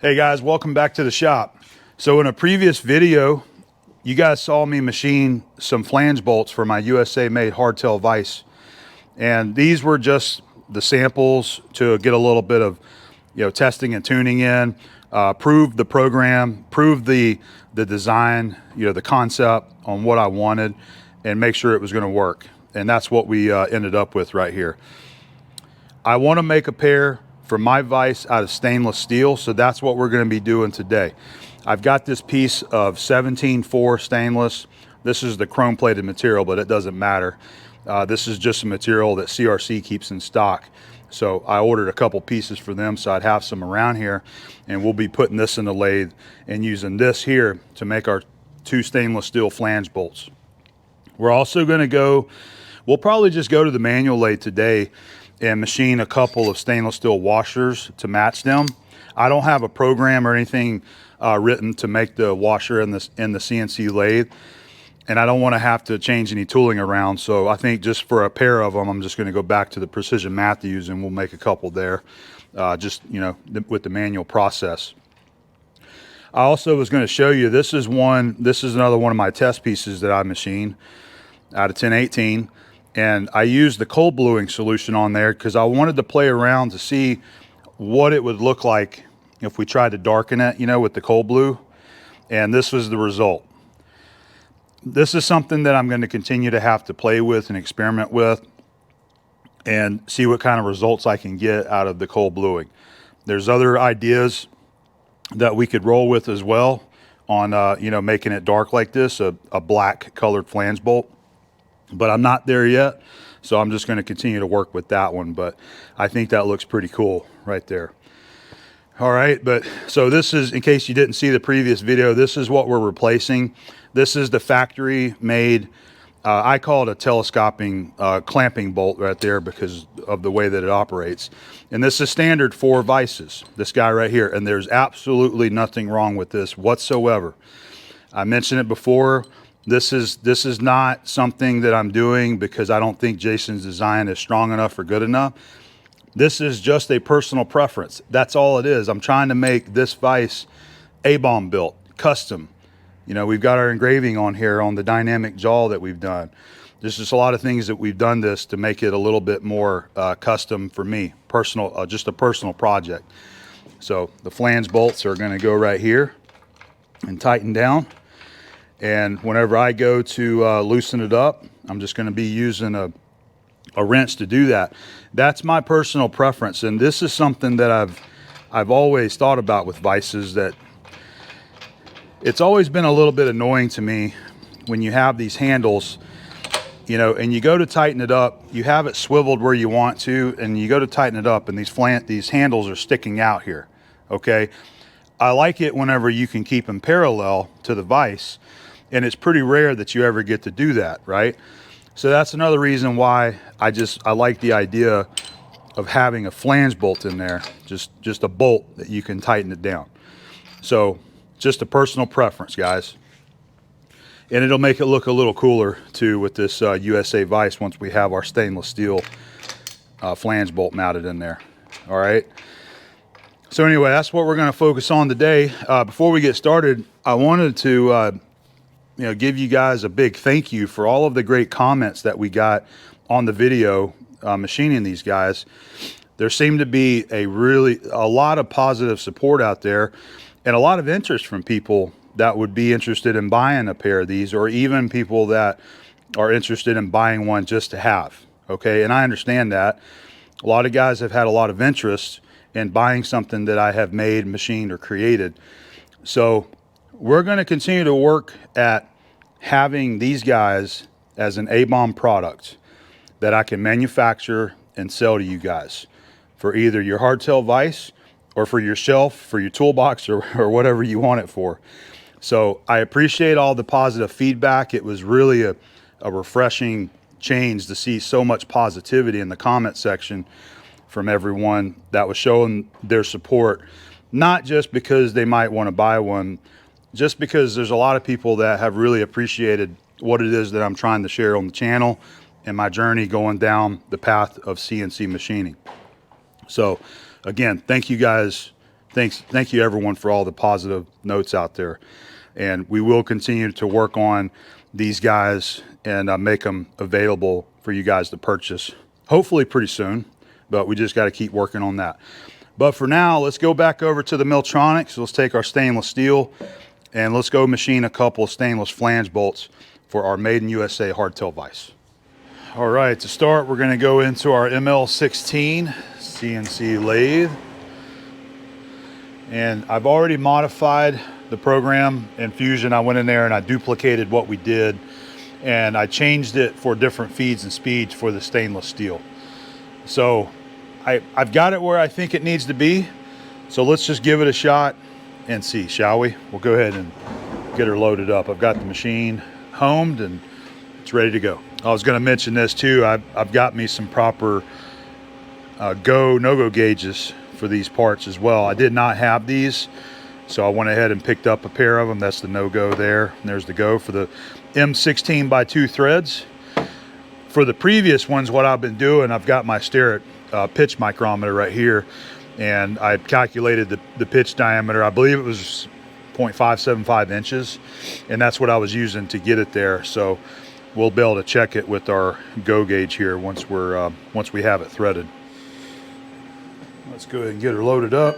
Hey guys, welcome back to the shop. So in a previous video, you guys saw me machine some flange bolts for my USA made hardtail vise. And these were just the samples to get a little bit of, testing and tuning in, prove the program, prove the design, the concept on what I wanted, and make sure it was going to work. And that's what we ended up with right here. I want to make a pair for my vise out of stainless steel, so that's what we're going to be doing today. I've got this piece of 17-4 stainless. This is the chrome plated material, but it doesn't matter. This is just a material that CRC keeps in stock. So I ordered a couple pieces for them so I'd have some around here, and we'll be putting this in the lathe and using this here to make our 2 stainless steel flange bolts. We're also going to we'll probably just go to the manual lathe today and machine a couple of stainless steel washers to match them. I don't have a program or anything written to make the washer in the CNC lathe, and I don't want to have to change any tooling around. So I think just for a pair of them, I'm just going to go back to the Precision Matthews and we'll make a couple there, with the manual process. I also was going to show you, this is another one of my test pieces that I machined out of 1018. And I used the cold bluing solution on there because I wanted to play around to see what it would look like if we tried to darken it, with the cold blue. And this was the result. This is something that I'm going to continue to have to play with and experiment with and see what kind of results I can get out of the cold bluing. There's other ideas that we could roll with as well on, making it dark like this, a black colored flange bolt. But I'm not there yet, so I'm just going to continue to work with that one. But I think that looks pretty cool right there. All right, but so this is, in case you didn't see the previous video, this is what we're replacing. This is the factory made, I call it a telescoping clamping bolt right there because of the way that it operates. And this is standard for vices, this guy right here. And there's absolutely nothing wrong with this whatsoever. I mentioned it before. This is not something that I'm doing because I don't think Jason's design is strong enough or good enough. This is just a personal preference. That's all it is. I'm trying to make this vise A-bomb built, custom. We've got our engraving on here on the dynamic jaw that we've done. There's just a lot of things that we've done this to make it a little bit more custom for me, personal, just a personal project. So the flange bolts are going to go right here and tighten down. And whenever I go to loosen it up, I'm just going to be using a wrench to do that. That's my personal preference. And this is something that I've always thought about with vices, that it's always been a little bit annoying to me when you have these handles, and you go to tighten it up, you have it swiveled where you want to, and you go to tighten it up and these handles are sticking out here, okay? I like it whenever you can keep them parallel to the vise. And it's pretty rare that you ever get to do that, right? So that's another reason why I like the idea of having a flange bolt in there, just a bolt that you can tighten it down. So just a personal preference, guys. And it'll make it look a little cooler too with this USA vise once we have our stainless steel flange bolt mounted in there. All right. So anyway, that's what we're going to focus on today. Before we get started, I wanted to give you guys a big thank you for all of the great comments that we got on the video machining these guys. There seemed to be a lot of positive support out there and a lot of interest from people that would be interested in buying a pair of these, or even people that are interested in buying one just to have. Okay, and I understand that. A lot of guys have had a lot of interest in buying something that I have made, machined, or created. So we're going to continue to work at having these guys as an A-bomb product that I can manufacture and sell to you guys for either your hardtail vise or for your shelf, for your toolbox, or whatever you want it for. So I appreciate all the positive feedback. It was really a refreshing change to see so much positivity in the comment section from everyone that was showing their support, not just because they might want to buy one, just because there's a lot of people that have really appreciated what it is that I'm trying to share on the channel and my journey going down the path of CNC machining. So again, thank you guys thank you everyone for all the positive notes out there. And we will continue to work on these guys and make them available for you guys to purchase, hopefully pretty soon, but we just got to keep working on that. But for now, let's go back over to the Miltronics. Let's take our stainless steel and let's go machine a couple of stainless flange bolts for our Made in USA hardtail vise. All right, to start, we're going to go into our ML16 CNC lathe. And I've already modified the program in Fusion. I went in there and I duplicated what we did and I changed it for different feeds and speeds for the stainless steel. So I've got it where I think it needs to be. So let's just give it a shot and see, shall we? We'll go ahead and get her loaded up. I've got the machine homed and it's ready to go. I was going to mention this too. I've got me some proper no-go gauges for these parts as well. I did not have these, so I went ahead and picked up a pair of them. That's the no-go there, and there's the go for the M16 by 2 threads. For the previous ones, what I've been doing, I've got my Starrett pitch micrometer right here, and I calculated the pitch diameter. I believe it was 0.575 inches, and that's what I was using to get it there. So we'll be able to check it with our go gauge here once we have it threaded. Let's go ahead and get her loaded up.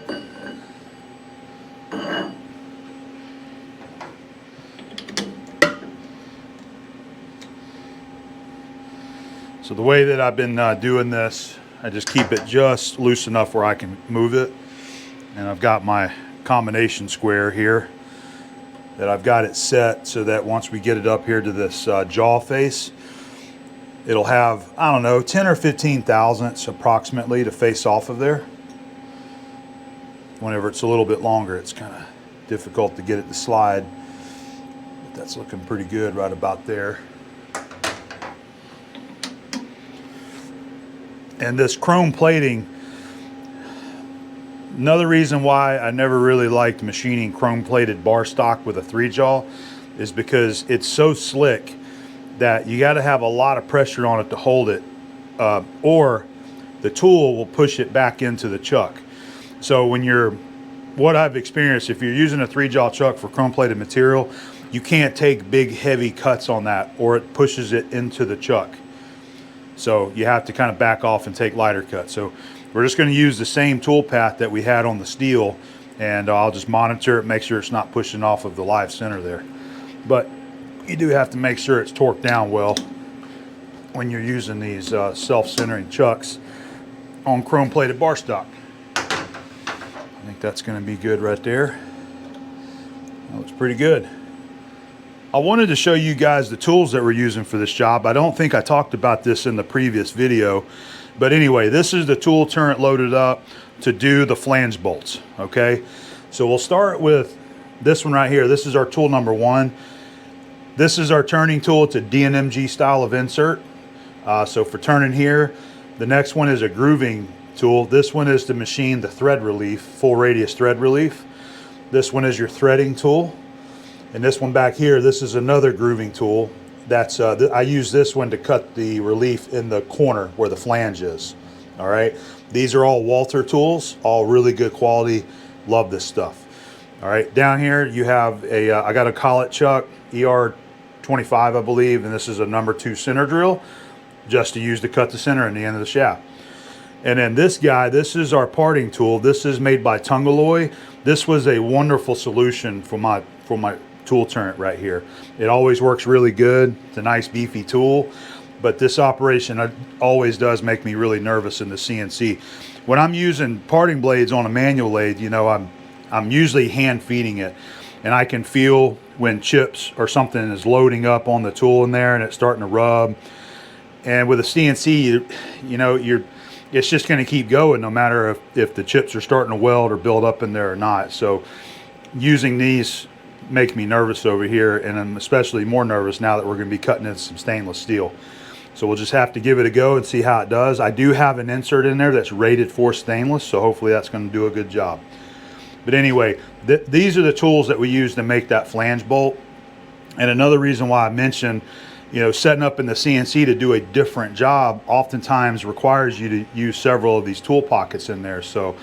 So the way that I've been doing this, I just keep it just loose enough where I can move it. And I've got my combination square here that I've got it set so that once we get it up here to this jaw face, it'll have, I don't know, 10 or 15 thousandths approximately to face off of there. Whenever it's a little bit longer, it's kind of difficult to get it to slide. But that's looking pretty good right about there. And this chrome plating, another reason why I never really liked machining chrome plated bar stock with a 3-jaw is because it's so slick that you got to have a lot of pressure on it to hold it, or the tool will push it back into the chuck. So what I've experienced, if you're using a 3-jaw chuck for chrome plated material, you can't take big heavy cuts on that or it pushes it into the chuck. So you have to kind of back off and take lighter cuts. So we're just going to use the same tool path that we had on the steel, and I'll just monitor it, make sure it's not pushing off of the live center there. But you do have to make sure it's torqued down well when you're using these self-centering chucks on chrome plated bar stock. I think that's going to be good right there. That looks pretty good. I wanted to show you guys the tools that we're using for this job. I don't think I talked about this in the previous video, but anyway, this is the tool turret loaded up to do the flange bolts, okay? So we'll start with this one right here. This is our tool number 1. This is our turning tool. It's a DNMG style of insert. So for turning here, the next one is a grooving tool. This one is to machine the thread relief, full radius thread relief. This one is your threading tool. And this one back here, this is another grooving tool. That's I use this one to cut the relief in the corner where the flange is. All right, these are all Walther tools, all really good quality. Love this stuff. All right, down here you have a I got a collet chuck, ER25 I believe, and this is a number 2 center drill, just to use to cut the center in the end of the shaft. And then this guy, this is our parting tool. This is made by Tungalloy. This was a wonderful solution for my tool turret right here. It always works really good. It's a nice beefy tool, but this operation always does make me really nervous in the CNC. When I'm using parting blades on a manual lathe, you know, I'm usually hand feeding it, and I can feel when chips or something is loading up on the tool in there and it's starting to rub. And with a CNC, you know, it's just going to keep going no matter if the chips are starting to weld or build up in there or not. So using these make me nervous over here, and I'm especially more nervous now that we're going to be cutting in some stainless steel. So we'll just have to give it a go and see how it does. I do have an insert in there that's rated for stainless, so hopefully that's going to do a good job. But anyway, these are the tools that we use to make that flange bolt. And another reason why I mentioned, you know, setting up in the CNC to do a different job oftentimes requires you to use several of these tool pockets in there. So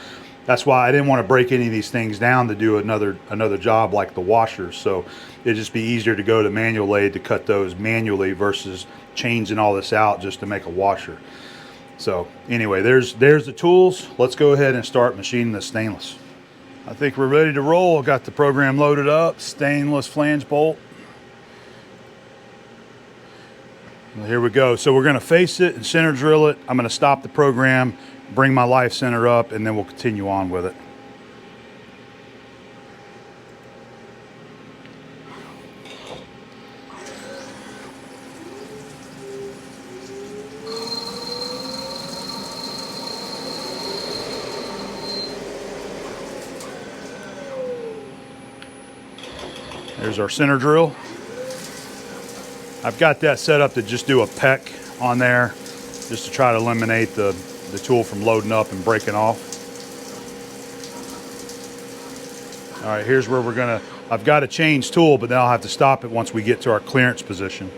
That's why I didn't want to break any of these things down to do another job like the washers. So it'd just be easier to go to manual lathe to cut those manually versus changing all this out just to make a washer. So anyway, there's the tools. Let's go ahead and start machining the stainless. I think we're ready to roll. Got the program loaded up. Stainless flange bolt. Well, here we go. So we're going to face it and center drill it. I'm going to stop the program, bring my life center up, and then we'll continue on with it. There's our center drill. I've got that set up to just do a peck on there, just to try to eliminate the tool from loading up and breaking off. All right, here's where we're gonna, I've got to change tool, but then I'll have to stop it once we get to our clearance position.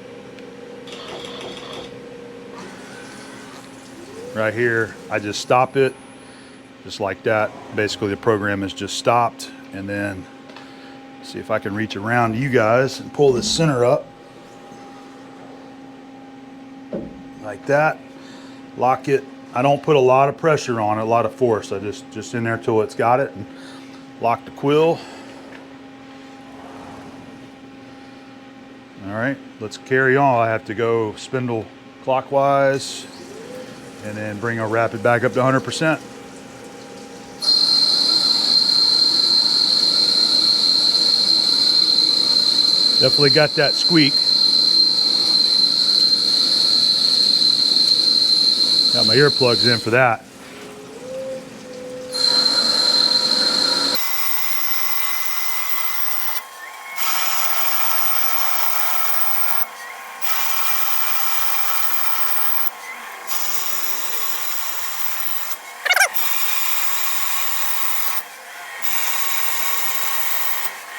Right here, I just stop it, just like that. Basically the program is just stopped, and then see if I can reach around to you guys and pull this center up. Like that, lock it. I don't put a lot of pressure on it, a lot of force. I just in there till it's got it, and lock the quill. All right, let's carry on. I have to go spindle clockwise and then bring our rapid back up to 100%. Definitely got that squeak. Got my earplugs in for that.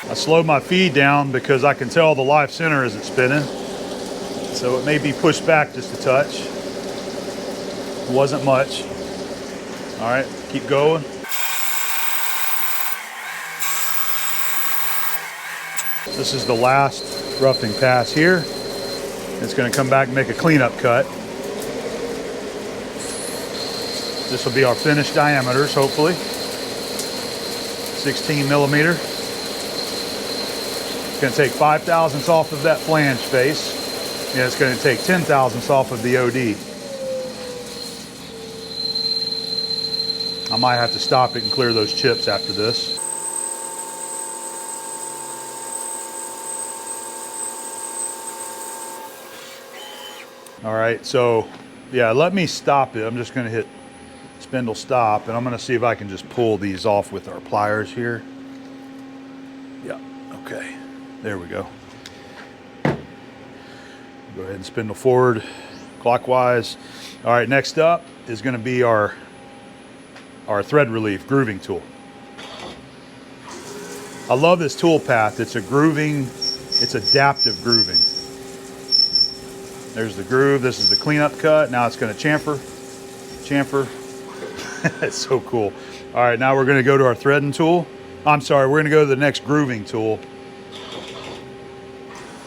I slowed my feed down because I can tell the live center isn't spinning. So it may be pushed back just a touch. It wasn't much. All right, keep going. This is the last roughing pass here. It's going to come back and make a cleanup cut. This will be our finished diameters, hopefully. 16 millimeter. It's going to take 5 thousandths off of that flange face, and it's going to take 10 thousandths off of the OD. I might have to stop it and clear those chips after this. All right, so yeah, let me stop it. I'm just going to hit spindle stop, and I'm going to see if I can just pull these off with our pliers here. Yeah, okay, there we go. Go ahead and spindle forward clockwise. All right, next up is going to be our thread relief grooving tool. I love this tool path. It's a grooving, it's adaptive grooving. There's the groove. This is the cleanup cut. Now it's going to chamfer. It's so cool. All right, now we're going to go to our threading tool. I'm sorry, we're going to go to the next grooving tool.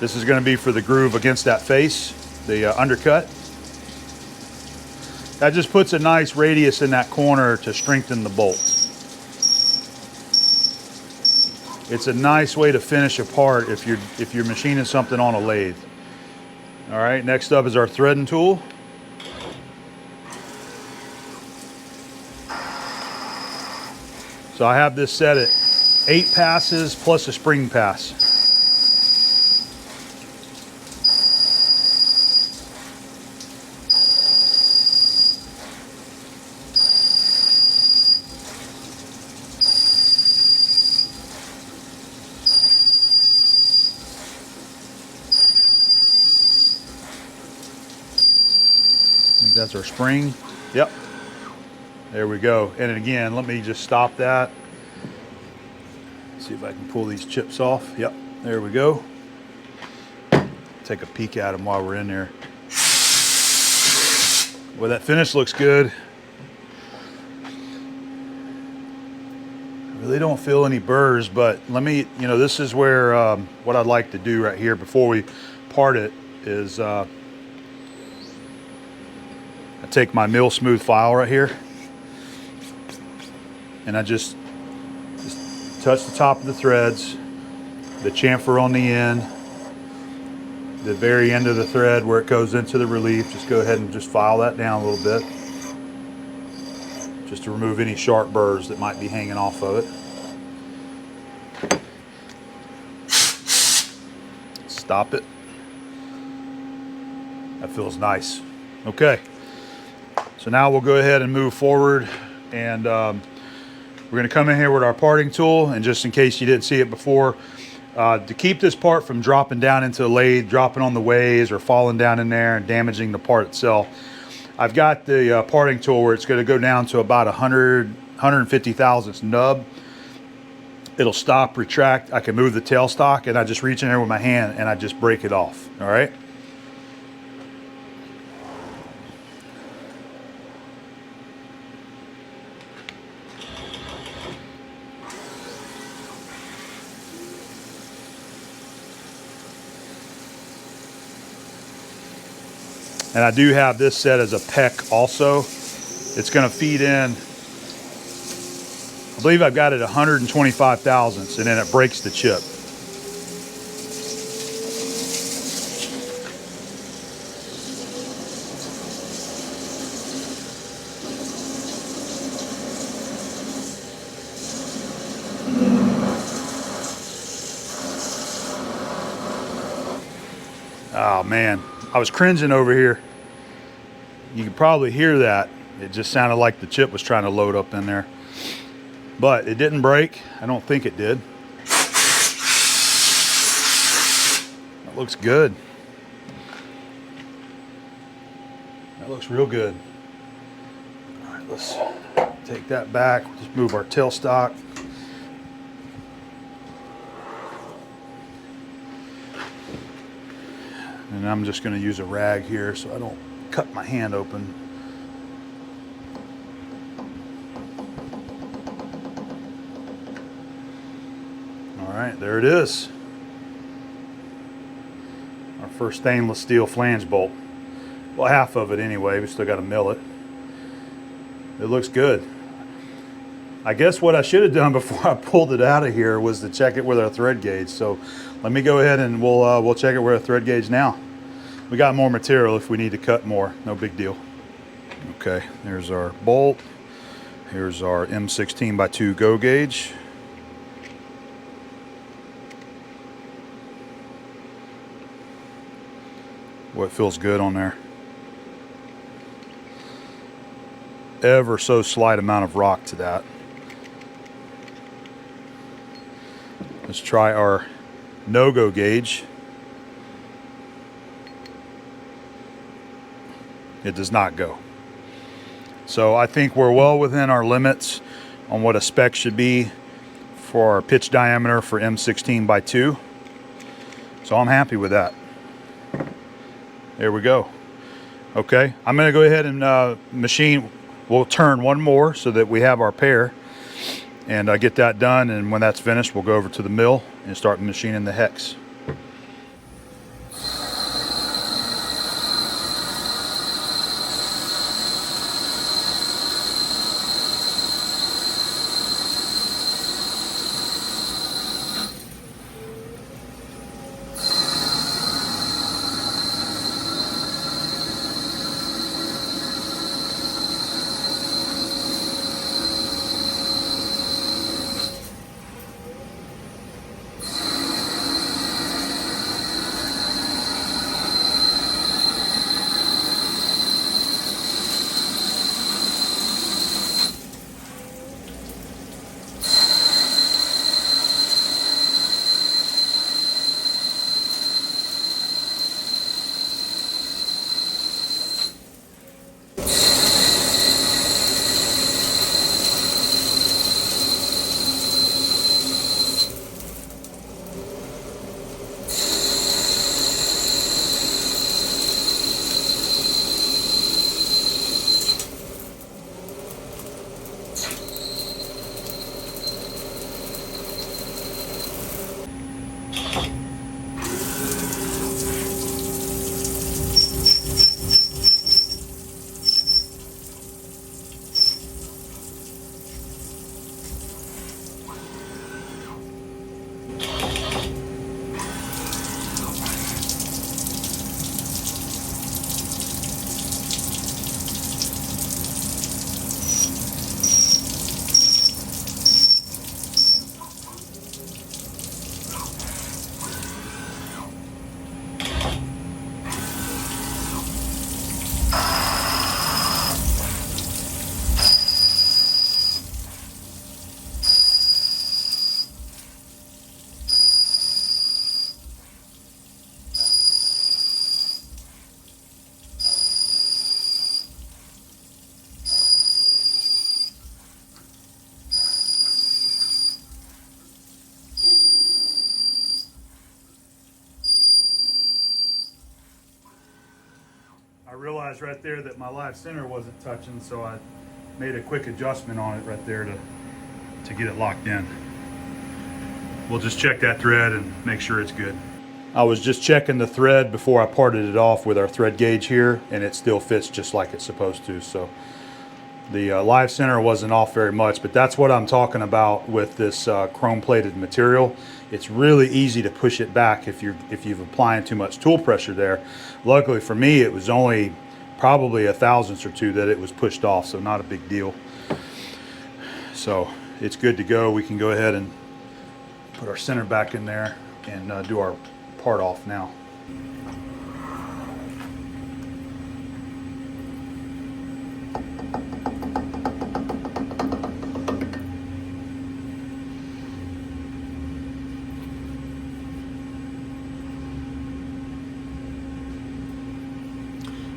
This is going to be for the groove against that face, the undercut. That just puts a nice radius in that corner to strengthen the bolt. It's a nice way to finish a part if you're machining something on a lathe. All right, next up is our threading tool. So I have this set at 8 passes plus a spring pass. I think that's our spring. Yep. There we go. And again, let me just stop that. See if I can pull these chips off. Yep, there we go. Take a peek at them while we're in there. Well, that finish looks good. really don't feel any burrs, but let me, you know, this is where what I'd like to do right here before we part it is I take my mill smooth file right here and I just touch the top of the threads, the chamfer on the end, the very end of the thread where it goes into the relief. Just go ahead and just file that down a little bit, just to remove any sharp burrs that might be hanging off of it. Stop it. That feels nice. Okay, so now we'll go ahead and move forward, and we're going to come in here with our parting tool, and just in case you didn't see it before, to keep this part from dropping down into the lathe, dropping on the ways or falling down in there and damaging the part itself, I've got the parting tool where it's going to go down to about 150 thousandths nub. It'll stop, retract. I can move the tailstock, and I just reach in there with my hand and I just break it off. All right. And I do have this set as a peck also. It's going to feed in, I believe I've got it 125 thousandths, and then it breaks the chip. Oh man, I was cringing over here. You could probably hear that. It just sounded like the chip was trying to load up in there. But it didn't break. I don't think it did. That looks good. That looks real good. All right, let's take that back. Just move our tailstock. And I'm just going to use a rag here so I don't cut my hand open. All right, there it is. Our first stainless steel flange bolt. Well, half of it anyway. We still got to mill it. It looks good. I guess what I should have done before I pulled it out of here was to check it with our thread gauge. So let me go ahead and we'll check it with our thread gauge now. We got more material if we need to cut more, no big deal. Okay, there's our bolt. Here's our M16x2 go gauge. Boy, it feels good on there. Ever so slight amount of rock to that. Let's try our no-go gauge. It does not go. So I think we're well within our limits on what a spec should be for our pitch diameter for M16x2. So I'm happy with that. There we go. Okay, I'm going to go ahead and machine. We'll turn one more so that we have our pair, and get that done, and when that's finished we'll go over to the mill and start machining the hex. realized right there that my live center wasn't touching, so I made a quick adjustment on it right there to get it locked in. We'll just check that thread and make sure it's good. I was just checking the thread before I parted it off with our thread gauge here, and it still fits just like it's supposed to. So the live center wasn't off very much, but that's what I'm talking about with this chrome plated material. It's really easy to push it back if you've applying too much tool pressure there. Luckily for me, it was only probably a thousandth or two that it was pushed off, so not a big deal. So it's good to go. We can go ahead and put our center back in there and do our part off now.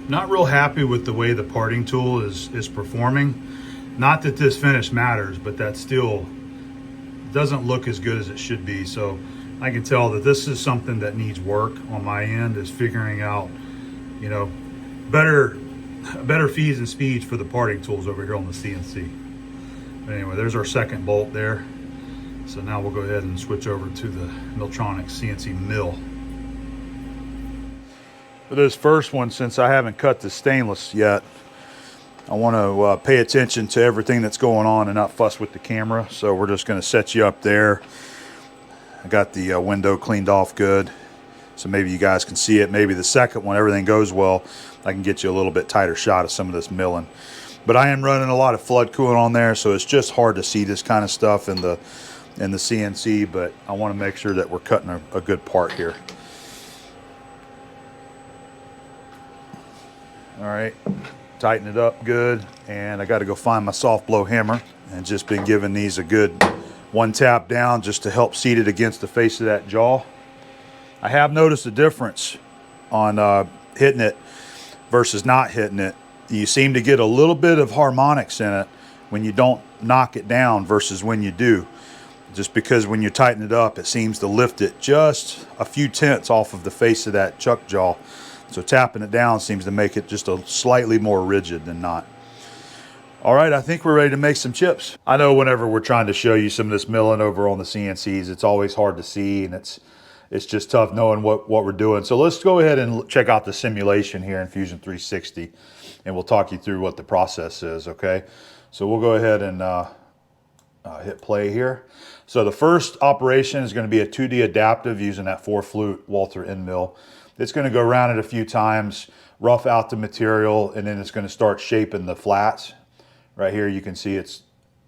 Not real happy with the way the parting tool is performing. Not that this finish matters, but that still doesn't look as good as it should be. So I can tell that this is something that needs work on my end, is figuring out, you know, better feeds and speeds for the parting tools over here on the CNC. But anyway, there's our second bolt there. So now we'll go ahead and switch over to the Miltronic CNC mill. For this first one, since I haven't cut the stainless yet, I want to pay attention to everything that's going on and not fuss with the camera. So we're just going to set you up there. I got the window cleaned off good, so maybe you guys can see it. Maybe the second one, everything goes well, I can get you a little bit tighter shot of some of this milling. But I am running a lot of flood coolant on there, so it's just hard to see this kind of stuff in the CNC, but I want to make sure that we're cutting a good part here. All right, tighten it up good, and I got to go find my soft blow hammer, and just been giving these a good one tap down just to help seat it against the face of that jaw. I have noticed a difference on hitting it versus not hitting it. You seem to get a little bit of harmonics in it when you don't knock it down versus when you do. Just because when you tighten it up, it seems to lift it just a few tenths off of the face of that chuck jaw. So tapping it down seems to make it just a slightly more rigid than not. All right, I think we're ready to make some chips. I know whenever we're trying to show you some of this milling over on the CNCs, it's always hard to see, and it's just tough knowing what we're doing. So let's go ahead and check out the simulation here in Fusion 360, and we'll talk you through what the process is, okay? So we'll go ahead and hit play here. So the first operation is going to be a 2D adaptive using that 4-flute Walther end mill. It's going to go around it a few times, rough out the material, and then it's going to start shaping the flats. Right here you can see it's,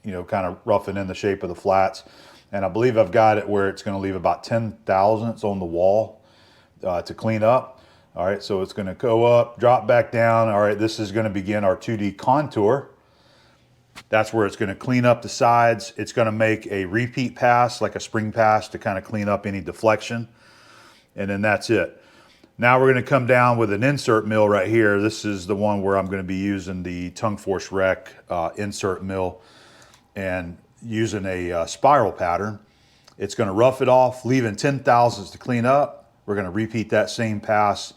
you know, kind of roughing in the shape of the flats. And I believe I've got it where it's going to leave about 10 thousandths on the wall to clean up. All right, so it's going to go up, drop back down. All right, this is going to begin our 2D contour. That's where it's going to clean up the sides. It's going to make a repeat pass, like a spring pass, to kind of clean up any deflection. And then that's it. Now we're going to come down with an insert mill right here. This is the one where I'm going to be using the Tongue Force Rec insert mill and using a spiral pattern. It's going to rough it off, leaving 10 thousandths to clean up. We're going to repeat that same pass,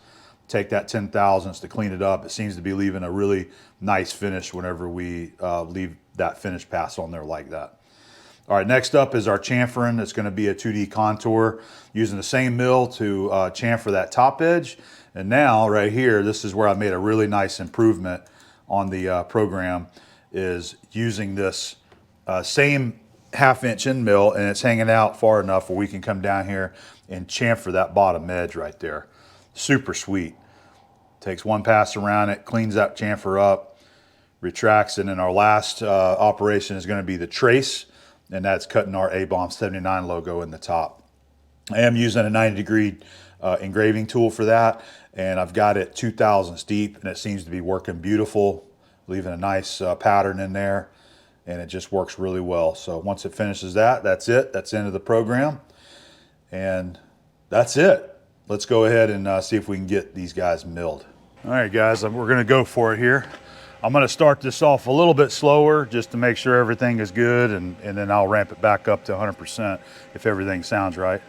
take that 10 thousandths to clean it up. It seems to be leaving a really nice finish whenever we leave that finish pass on there like that. All right, next up is our chamfering. It's going to be a 2D contour using the same mill to chamfer that top edge. And now right here, this is where I made a really nice improvement on the program, is using this same 1/2 inch end mill, and it's hanging out far enough where we can come down here and chamfer that bottom edge right there. Super sweet. Takes one pass around it, cleans that chamfer up, retracts, and then our last operation is going to be the trace, and that's cutting our A-Bomb 79 logo in the top. I am using a 90-degree engraving tool for that, and I've got it 2 thousandths deep, and it seems to be working beautiful, leaving a nice pattern in there, and it just works really well. So once it finishes that, that's it. That's the end of the program, and that's it. Let's go ahead and see if we can get these guys milled. All right, guys, we're going to go for it here. I'm going to start this off a little bit slower just to make sure everything is good, and then I'll ramp it back up to 100% if everything sounds right.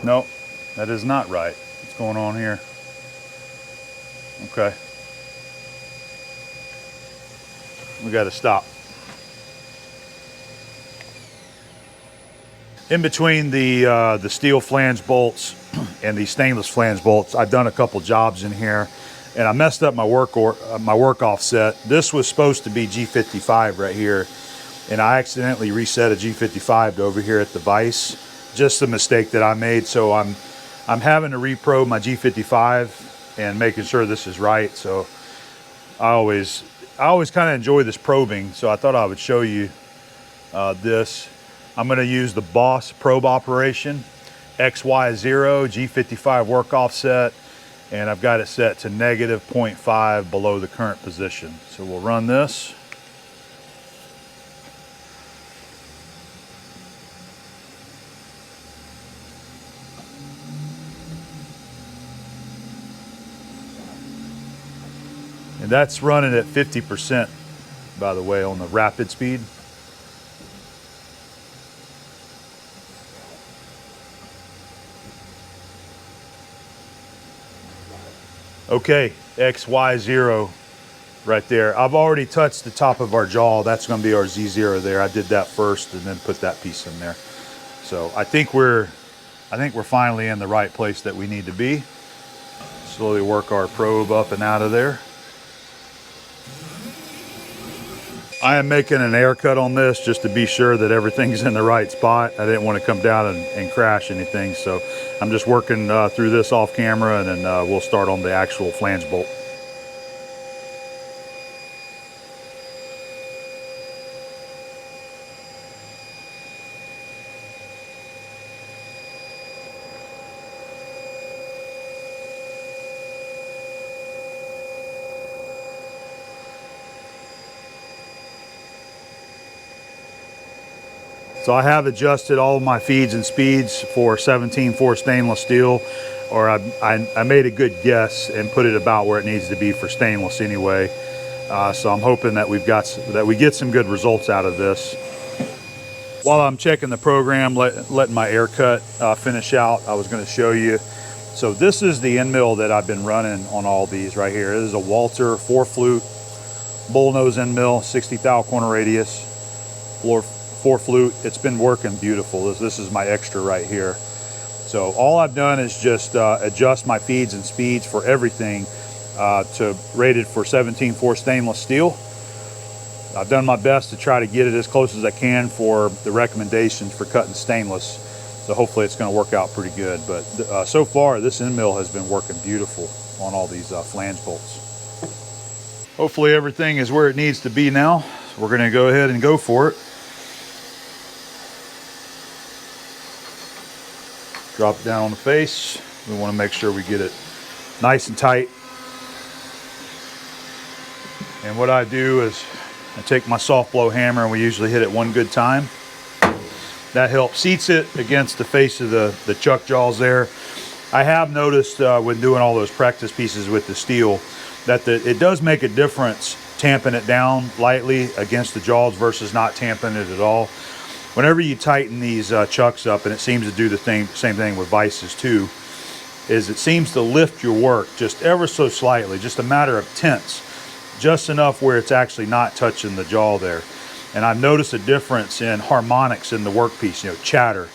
Nope, that is not right. What's going on here? Okay. We got to stop. In between the steel flange bolts and the stainless flange bolts, I've done a couple jobs in here, and I messed up my work offset. This was supposed to be G55 right here, and I accidentally reset a G55 to over here at the vise. Just a mistake that I made, so I'm having to reprobe my G55 and making sure this is right. So I always kind of enjoy this probing, so I thought I would show you this. I'm going to use the Boss probe operation, XY0, G55 work offset, and I've got it set to -0.5 below the current position. So we'll run this. And that's running at 50%, by the way, on the rapid speed. Okay, XY0 right there. I've already touched the top of our jaw. That's going to be our Z0 there. I did that first and then put that piece in there. So I think we're finally in the right place that we need to be. Slowly work our probe up and out of there. I am making an air cut on this just to be sure that everything's in the right spot. I didn't want to come down and crash anything, so I'm just working through this off camera, and then we'll start on the actual flange bolt. So I have adjusted all of my feeds and speeds for 17-4 stainless steel, or I made a good guess and put it about where it needs to be for stainless anyway. So I'm hoping that we get some good results out of this. While I'm checking the program, letting my air cut finish out, I was going to show you. So this is the end mill that I've been running on all these right here. This is a Walter 4-flute bullnose end mill, 60 thou corner radius, 4-flute. It's been working beautiful. This is my extra right here. So all I've done is just adjust my feeds and speeds for everything to rated for 17-4 stainless steel. I've done my best to try to get it as close as I can for the recommendations for cutting stainless. So hopefully it's going to work out pretty good. But so far this end mill has been working beautiful on all these flange bolts. Hopefully everything is where it needs to be now. We're going to go ahead and go for it. Drop it down on the face. We want to make sure we get it nice and tight. And what I do is I take my soft blow hammer, and we usually hit it one good time. That helps seats it against the face of the chuck jaws there. I have noticed when doing all those practice pieces with the steel that it does make a difference tamping it down lightly against the jaws versus not tamping it at all. Whenever you tighten these chucks up, and it seems to do the same thing with vices too, is it seems to lift your work just ever so slightly, just a matter of tenths, just enough where it's actually not touching the jaw there. And I've noticed a difference in harmonics in the workpiece, chatter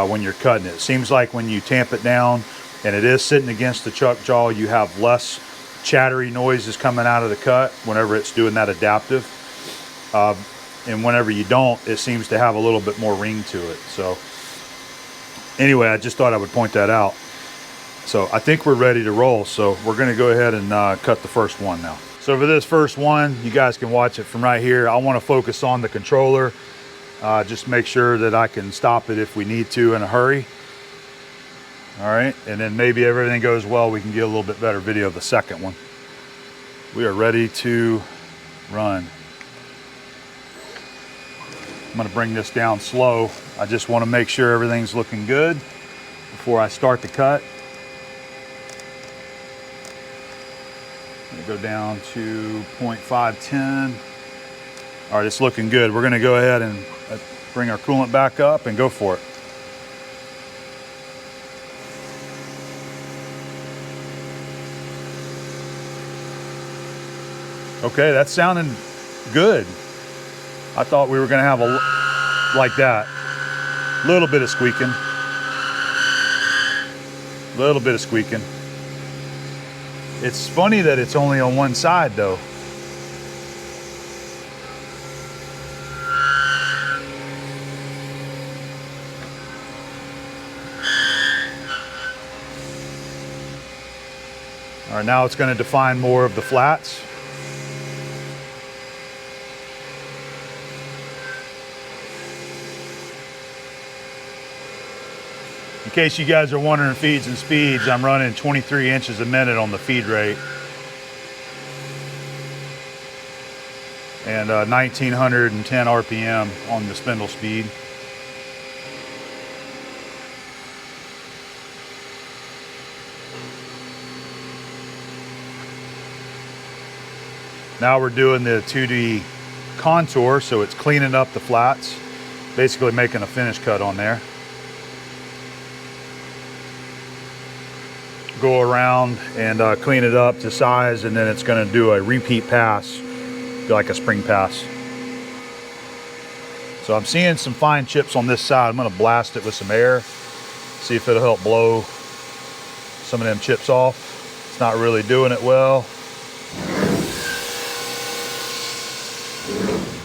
when you're cutting it. It seems like when you tamp it down and it is sitting against the chuck jaw, you have less chattery noises coming out of the cut whenever it's doing that adaptive. And whenever you don't, it seems to have a little bit more ring to it. So anyway, I just thought I would point that out. So I think we're ready to roll. So we're going to go ahead and cut the first one now. So for this first one, you guys can watch it from right here. I want to focus on the controller. Just make sure that I can stop it if we need to in a hurry. All right, and then maybe if everything goes well, we can get a little bit better video of the second one. We are ready to run. I'm going to bring this down slow. I just want to make sure everything's looking good before I start the cut. I'm going to go down to 0.510. All right, it's looking good. We're gonna go ahead and bring our coolant back up and go for it. Okay, that's sounding good. I thought we were gonna have a, like that. Little bit of squeaking. Little bit of squeaking. It's funny that it's only on one side though. All right, now it's going to define more of the flats. In case you guys are wondering feeds and speeds, I'm running 23 inches a minute on the feed rate. And 1910 RPM on the spindle speed. Now we're doing the 2D contour, so it's cleaning up the flats, basically making a finish cut on there. Go around and clean it up to size, and then it's going to do a repeat pass, like a spring pass. So I'm seeing some fine chips on this side. I'm going to blast it with some air, see if it'll help blow some of them chips off. It's not really doing it well.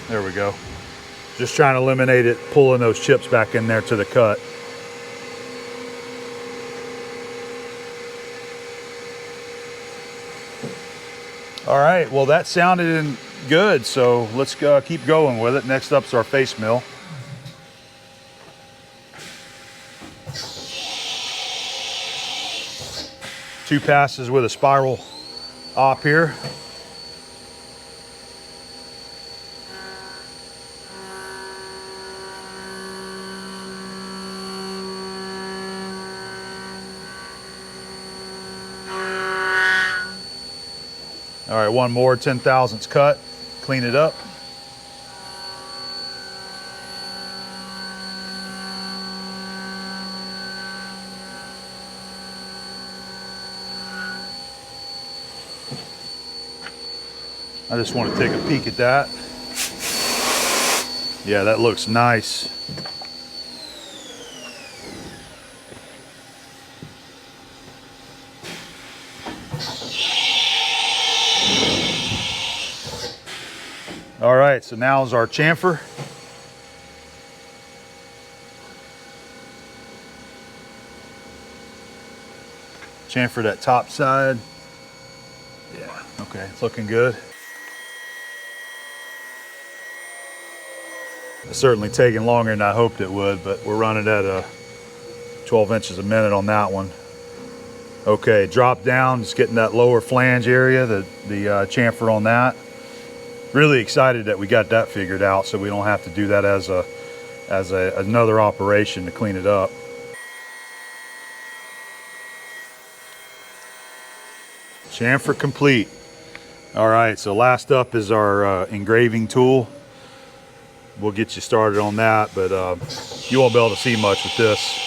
There we go. Just trying to eliminate it, pulling those chips back in there to the cut. All right, well that sounded good, so let's keep going with it. Next up's our face mill. Two passes with a spiral op here. All right, one more 10/1000ths cut, clean it up. I just want to take a peek at that. Yeah, that looks nice. All right, so now is our chamfer. Chamfer that top side. Yeah, okay, it's looking good. It's certainly taking longer than I hoped it would, but we're running at 12 inches a minute on that one. Okay, drop down, just getting that lower flange area, the chamfer on that. Really excited that we got that figured out, so we don't have to do that as another operation to clean it up. Chamfer complete. All right, so last up is our engraving tool. We'll get you started on that, but you won't be able to see much with this.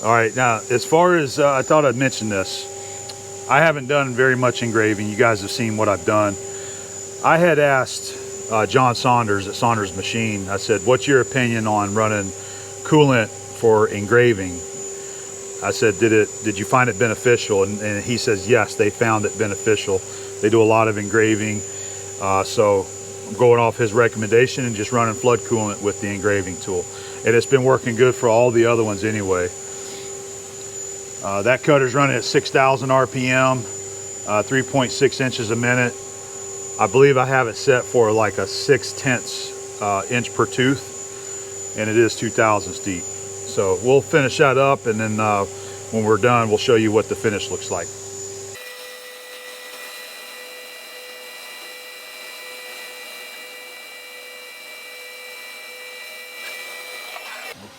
All right, now as far as I thought I'd mention this, I haven't done very much engraving. You guys have seen what I've done. I had asked John Saunders at Saunders Machine, I said, what's your opinion on running coolant for engraving? I said, did you find it beneficial? And he says, yes, they found it beneficial. They do a lot of engraving. So I'm going off his recommendation and just running flood coolant with the engraving tool. And it's been working good for all the other ones anyway. That cutter's running at 6,000 RPM, 3.6 inches a minute. I believe I have it set for like a 6/10 inch per tooth, and it is 2,000 deep. So we'll finish that up, and then when we're done, we'll show you what the finish looks like.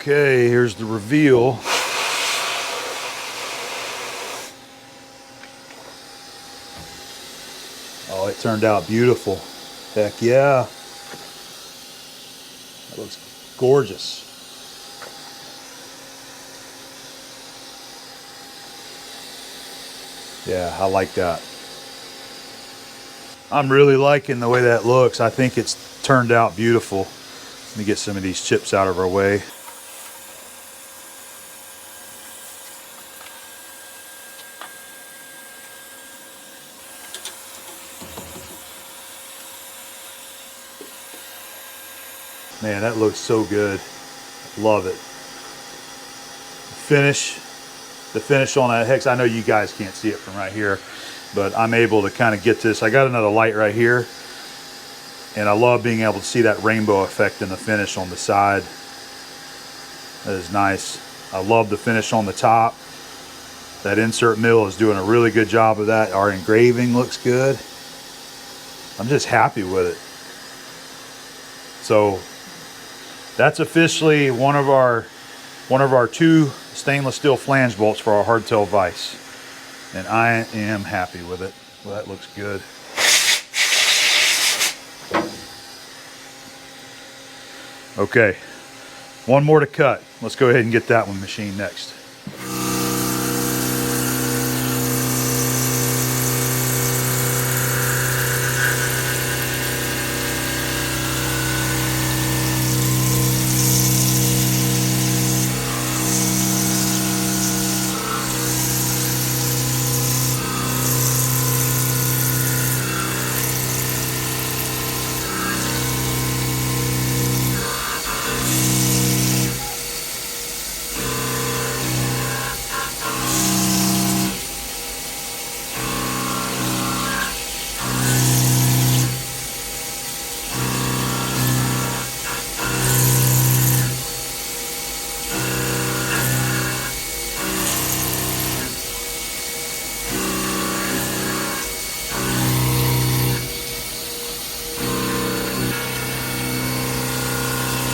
Okay, here's the reveal. Oh, it turned out beautiful. Heck yeah. That looks gorgeous. Yeah, I like that. I'm really liking the way that looks. I think it's turned out beautiful. Let me get some of these chips out of our way. Man, that looks so good. Love it. The finish on that hex, I know you guys can't see it from right here, but I'm able to kind of get this. I got another light right here, and I love being able to see that rainbow effect in the finish on the side. That is nice. I love the finish on the top. That insert mill is doing a really good job of that. Our engraving looks good. I'm just happy with it. So that's officially one of our 2 stainless steel flange bolts for our hardtail vise, and I am happy with it. Well, that looks good. Okay, one more to cut. Let's go ahead and get that one machined next.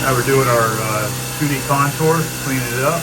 Now we're doing our 2D contour, cleaning it up.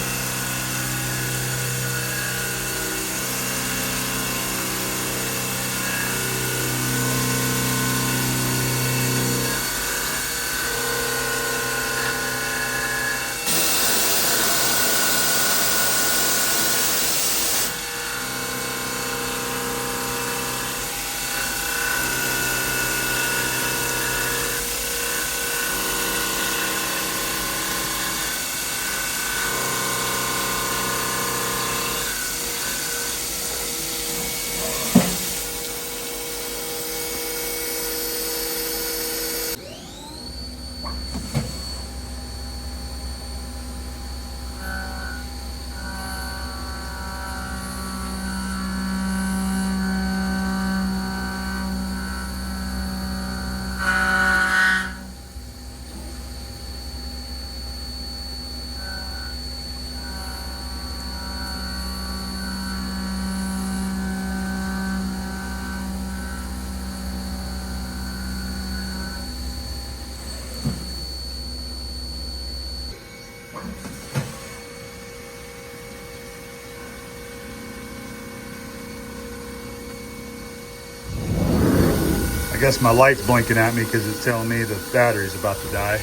I guess my light's blinking at me because it's telling me the battery's about to die.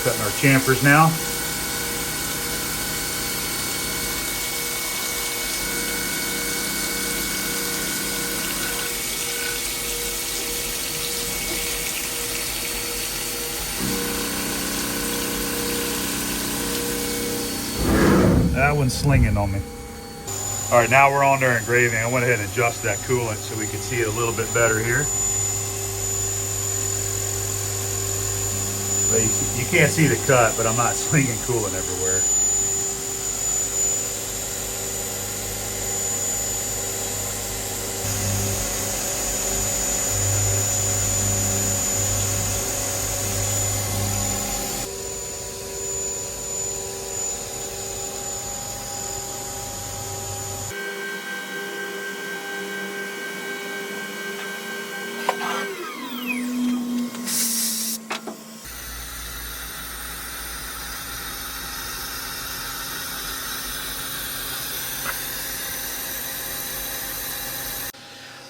Cutting our chamfers now. That one's slinging on me. All right, now we're on to our engraving. I went ahead and adjusted that coolant so we could see it a little bit better here. But you can't see the cut, but I'm not slinging coolant everywhere.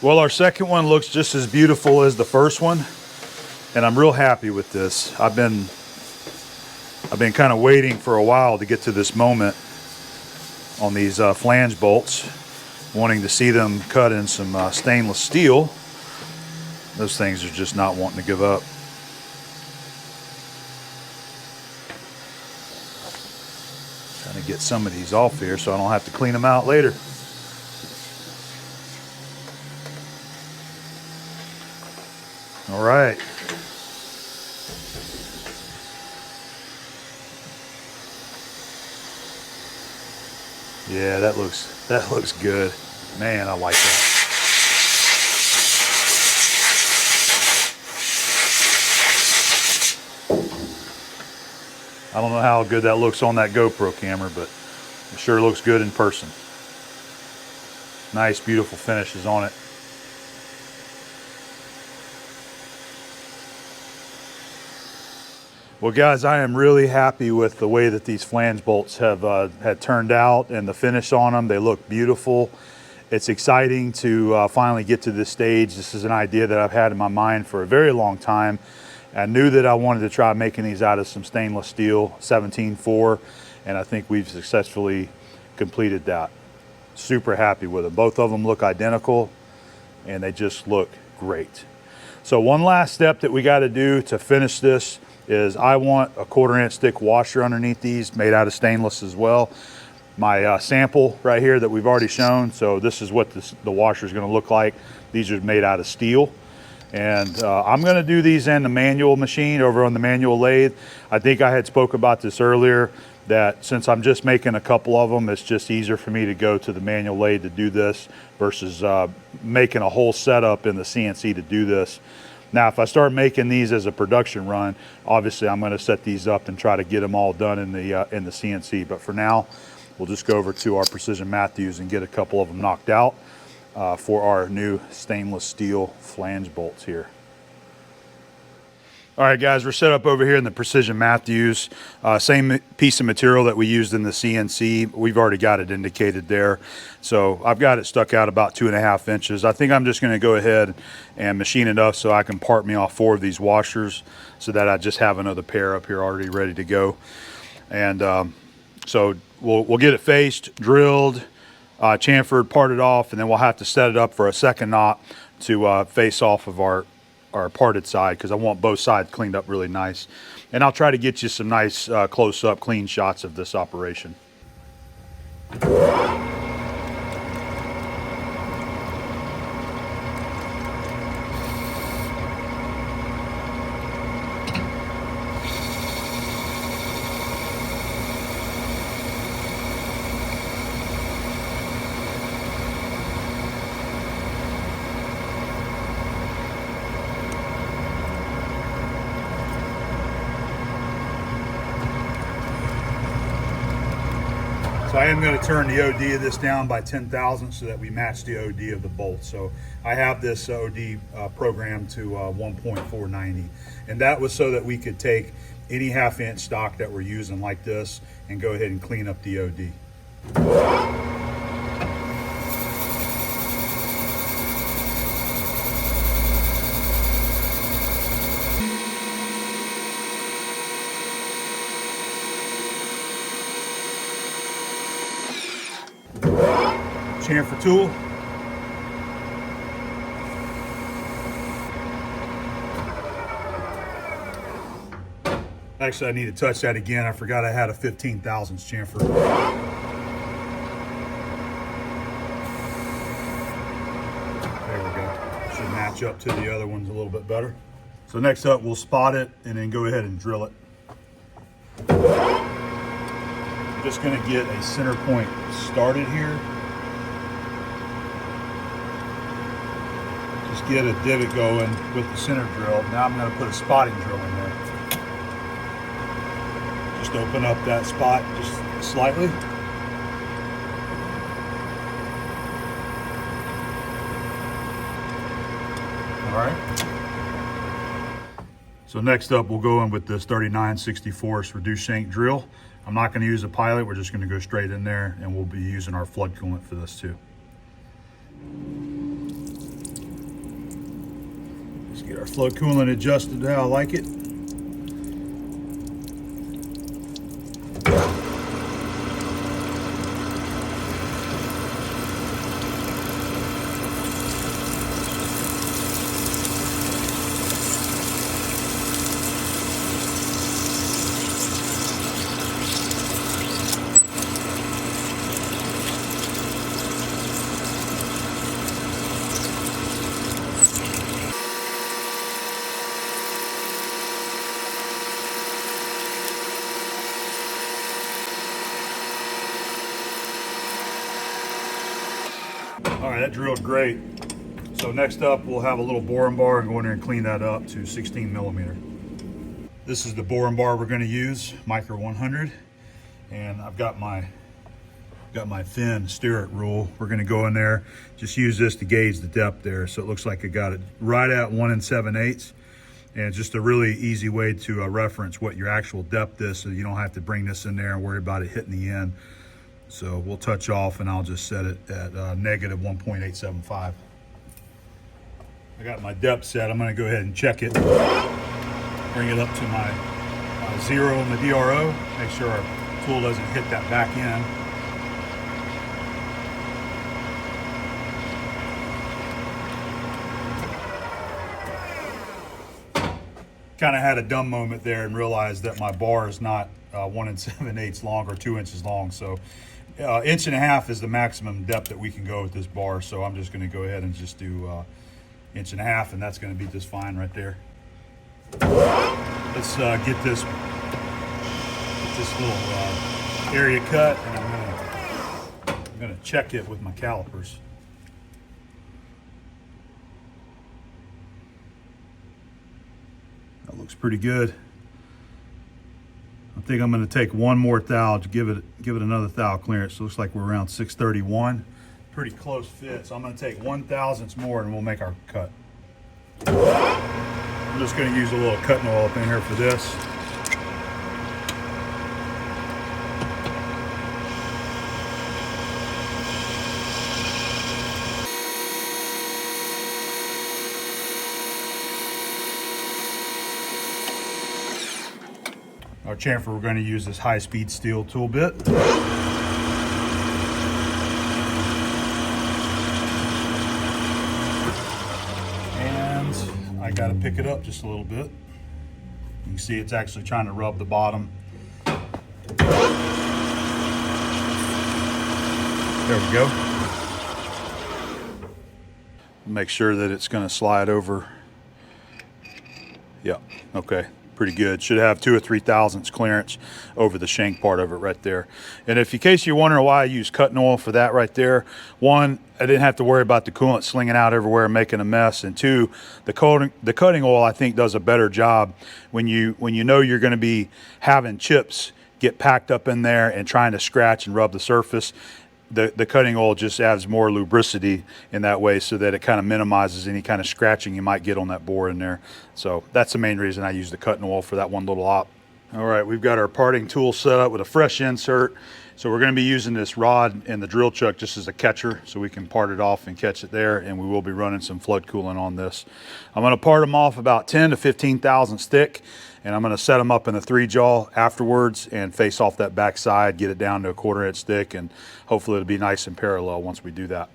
Well, our second one looks just as beautiful as the first one, and I'm real happy with this. I've been kind of waiting for a while to get to this moment on these flange bolts, wanting to see them cut in some stainless steel. Those things are just not wanting to give up. Trying to get some of these off here so I don't have to clean them out later. All right. Yeah, that looks good. Man, I like that. I don't know how good that looks on that GoPro camera, but it sure looks good in person. Nice, beautiful finishes on it. Well, guys, I am really happy with the way that these flange bolts have had turned out and the finish on them. They look beautiful. It's exciting to finally get to this stage. This is an idea that I've had in my mind for a very long time. I knew that I wanted to try making these out of some stainless steel 17.4, and I think we've successfully completed that. Super happy with them. Both of them look identical, and they just look great. So one last step that we got to do to finish this is I want a 1/4 inch thick washer underneath these, made out of stainless as well. My sample right here that we've already shown, so this is what the washer is going to look like. These are made out of steel. And I'm going to do these in the manual machine over on the manual lathe. I think I had spoke about this earlier, that since I'm just making a couple of them, it's just easier for me to go to the manual lathe to do this versus making a whole setup in the CNC to do this. Now, if I start making these as a production run, obviously I'm going to set these up and try to get them all done in the CNC. But for now, we'll just go over to our Precision Matthews and get a couple of them knocked out for our new stainless steel flange bolts here. All right, guys, we're set up over here in the Precision Matthews. Same piece of material that we used in the CNC. We've already got it indicated there. So I've got it stuck out about 2.5 inches. I think I'm just going to go ahead and machine it up so I can part me off 4 of these washers so that I just have another pair up here already ready to go. And so we'll get it faced, drilled, chamfered, parted off, and then we'll have to set it up for a second knot to face off of our parted side, because I want both sides cleaned up really nice. And I'll try to get you some nice close-up clean shots of this operation. So I am going to turn the OD of this down by 10 thousandths so that we match the OD of the bolt. So I have this OD programmed to 1.490. And that was so that we could take any 1/2 inch stock that we're using like this and go ahead and clean up the OD. Chamfer tool. Actually, I need to touch that again. I forgot I had a 15 thousandths chamfer. There we go. Should match up to the other ones a little bit better. So next up, we'll spot it and then go ahead and drill it. I'm just going to get a center point started here. Just get a divot going with the center drill. Now I'm going to put a spotting drill in there. Just open up that spot just slightly. All right. So next up, we'll go in with this 39/64 reduced shank drill. I'm not going to use a pilot. We're just going to go straight in there, and we'll be using our flood coolant for this too. Get our flow coolant adjusted how I like it. All right, that drilled great. So next up, we'll have a little boring bar and go in there and clean that up to 16 millimeter. This is the boring bar we're going to use, Micro 100, and I've got my thin stirret rule. We're going to go in there, just use this to gauge the depth there. So it looks like I got it right at 1 7/8, and it's just a really easy way to reference what your actual depth is, so you don't have to bring this in there and worry about it hitting the end. So we'll touch off and I'll just set it at negative 1.875. I got my depth set. I'm going to go ahead and check it. Bring it up to my 0 in the DRO. Make sure our tool doesn't hit that back end. Kind of had a dumb moment there and realized that my bar is not 1 7/8 long or 2 inches long. So 1.5 inches is the maximum depth that we can go with this bar. So I'm just going to go ahead and just do 1.5 inches, and that's going to be just fine right there. Let's get this little area cut, and I'm going to check it with my calipers. That looks pretty good. I think I'm going to take one more thou to give it another thou clearance. So it looks like we're around 631. Pretty close fit. So I'm going to take 1/1000 more and we'll make our cut. I'm just going to use a little cutting oil up in here for this. Our chamfer, we're going to use this high-speed steel tool bit. And I got to pick it up just a little bit. You can see it's actually trying to rub the bottom. There we go. Make sure that it's going to slide over. Yeah, okay. Pretty good. Should have 2 or 3 thousandths clearance over the shank part of it right there. And if in case you're wondering why I use cutting oil for that right there, one, I didn't have to worry about the coolant slinging out everywhere and making a mess, and two, the cutting oil I think does a better job when you know you're going to be having chips get packed up in there and trying to scratch and rub the surface. The cutting oil just adds more lubricity in that way, so that it kind of minimizes any kind of scratching you might get on that bore in there. So that's the main reason I use the cutting oil for that one little op. All right, we've got our parting tool set up with a fresh insert. So we're going to be using this rod and the drill chuck just as a catcher, so we can part it off and catch it there, and we will be running some flood coolant on this. I'm going to part them off about 10 to 15 thousandths thick, and I'm going to set them up in a 3-jaw afterwards and face off that back side, get it down to a 1/4 inch thick, and hopefully it'll be nice and parallel once we do that.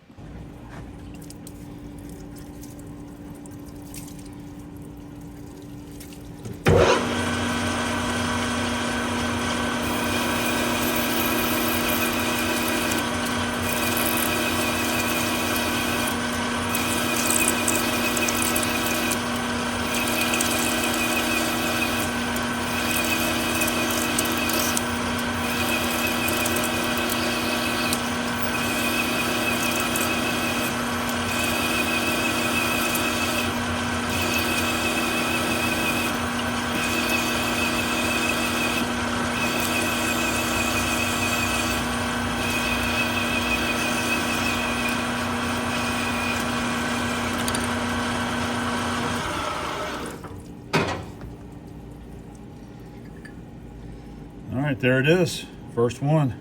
All right, there it is, first one.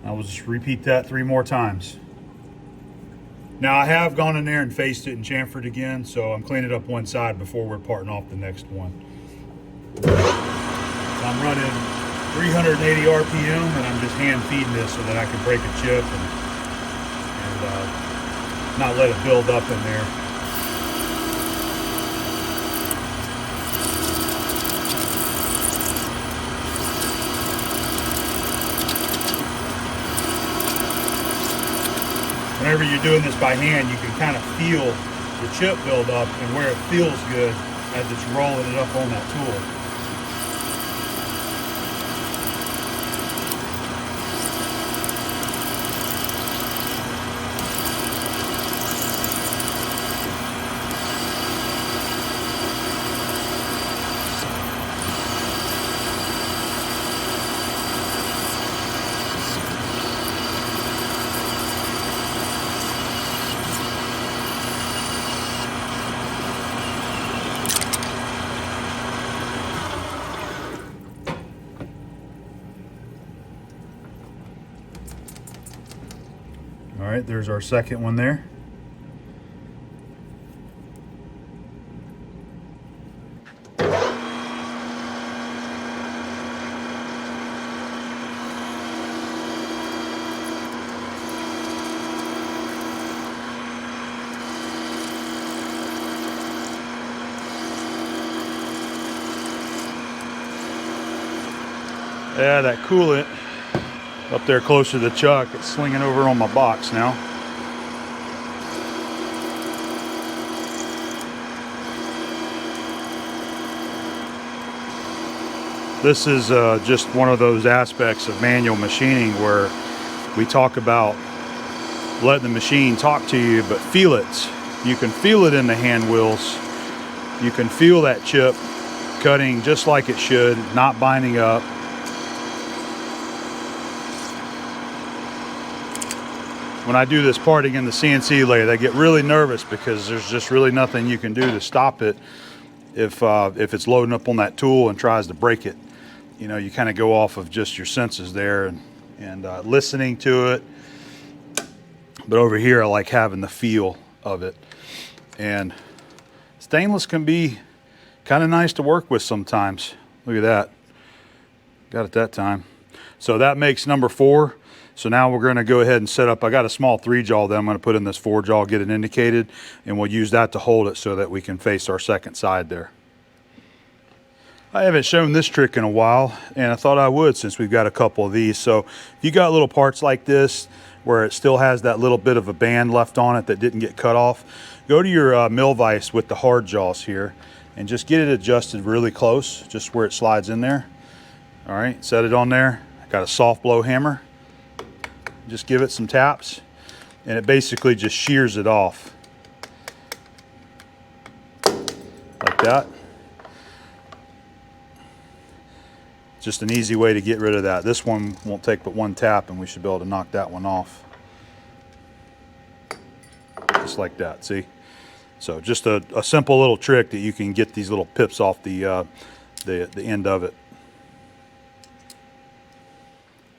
I will just repeat that 3 more times. Now I have gone in there and faced it and chamfered again, so I'm cleaning up one side before we're parting off the next one. So I'm running 380 RPM and I'm just hand feeding this so that I can break a chip and not let it build up in there. Whenever you're doing this by hand, you can kind of feel the chip build up and where it feels good as it's rolling it up on that tool. All right, there's our second one there. Yeah, that coolant up there closer to the chuck, it's slinging over on my box now. This is just one of those aspects of manual machining where we talk about letting the machine talk to you, but feel it. You can feel it in the hand wheels. You can feel that chip cutting just like it should, not binding up. When I do this parting in the CNC lathe, I get really nervous because there's just really nothing you can do to stop it if it's loading up on that tool and tries to break it. You know, you kind of go off of just your senses there and listening to it. But over here, I like having the feel of it. And stainless can be kind of nice to work with sometimes. Look at that. Got it that time. So that makes number 4. So now we're going to go ahead and set up. I got a small 3-jaw that I'm going to put in this 4-jaw, get it indicated, and we'll use that to hold it so that we can face our second side there. I haven't shown this trick in a while, and I thought I would since we've got a couple of these. So if you got little parts like this where it still has that little bit of a band left on it that didn't get cut off, go to your mill vise with the hard jaws here and just get it adjusted really close, just where it slides in there. All right, set it on there. I got a soft blow hammer. Just give it some taps and it basically just shears it off like that. Just an easy way to get rid of that. This one won't take but one tap and we should be able to knock that one off. Just like that, see? So just a simple little trick that you can get these little pips off the end of it.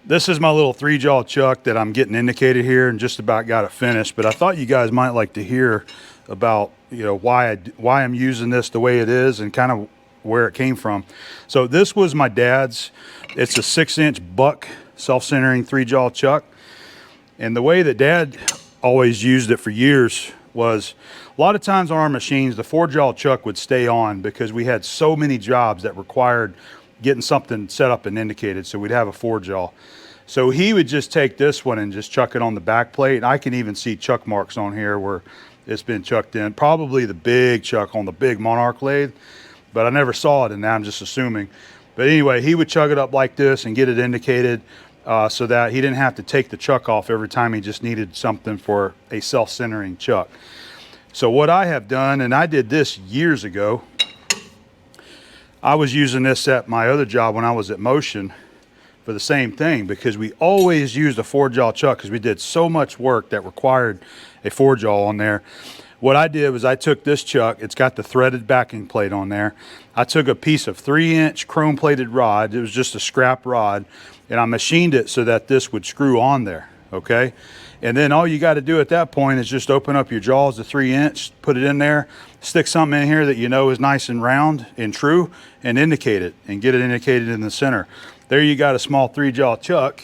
This is my little 3-jaw chuck that I'm getting indicated here and just about got it finished, but I thought you guys might like to hear about, you know, why I'm using this the way it is and kind of where it came from. So this was my dad's. It's a 6-inch buck self-centering 3-jaw chuck. And the way that Dad always used it for years was a lot of times on our machines, the 4-jaw chuck would stay on because we had so many jobs that required getting something set up and indicated, so we'd have a 4-jaw. So he would just take this one and just chuck it on the back plate. And I can even see chuck marks on here where it's been chucked in. Probably the big chuck on the big Monarch lathe, but I never saw it and now I'm just assuming. But anyway, he would chug it up like this and get it indicated so that he didn't have to take the chuck off every time he just needed something for a self-centering chuck. So what I have done, and I did this years ago, I was using this at my other job when I was at Motion for the same thing because we always used a 4-jaw chuck because we did so much work that required a 4-jaw on there. What I did was I took this chuck, it's got the threaded backing plate on there. I took a piece of 3-inch chrome plated rod, it was just a scrap rod, and I machined it so that this would screw on there, okay? And then all you got to do at that point is just open up your jaws to 3-inch, put it in there, stick something in here that you know is nice and round and true, and indicate it, and get it indicated in the center. There you got a small 3-jaw chuck.